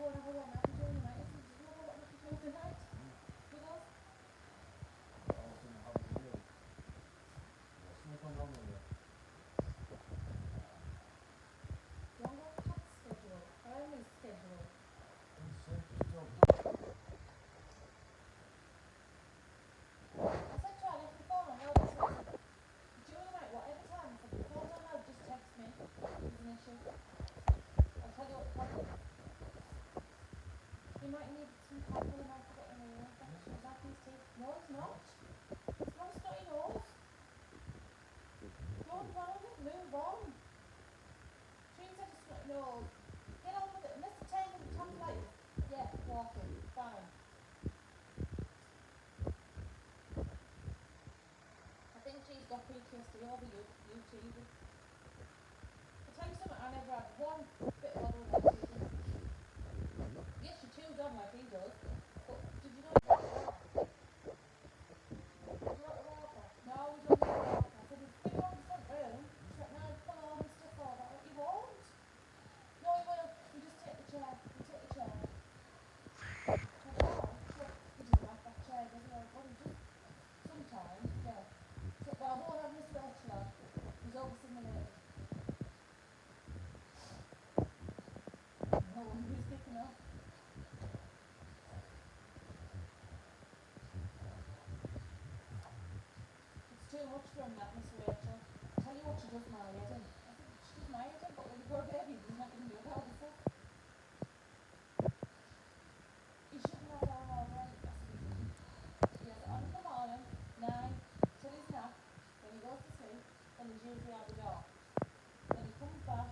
go and have a walk now between the night. I said, "Do you have a walk between the night with us?" Do you want to go tax schedule? Primary schedule. I said to her, I left my phone on loud. I said, during the night, whatever time, I said, the phone's on loud, just text me. There's an issue. I'll tell you what the problem is. You might need some coffee and I've got an ear infection. Is that his teeth? No, it's not. It's not a snotty nose. Don't dwell on it, move on. Shane said a snotty nose. Get on with it. Unless the tail of the tonsillitis. Yeah, walking. Fine. I think she's got PTSD over YouTube. I'll tell you something, I never had one bit of bother about YouTube. Yes, she chews on like he does. But did you know you got water? Would you like a walker? No, we don't need a walker. I said, we've been over the front room. She went, no, pull all my stuff over. I went, you won't. No, you will. We just take the chair. We take the chair. I said, why? She went, he doesn't like that chair, does he? I went, well, he just, sometimes, yeah. So, well, I won't have Mr. Etchelon. He's overstimulated. No wonder he's kicking off. It's too much for him, that, Miss Rachel. I tell you what she does my head in. I said, she does my head in, but when you've got a baby, there's nothing to do about it. You shouldn't have that all right. I said, he has it on in the morning, 9, till his nap, then he goes to sleep, then he's usually out the door. Then he comes back,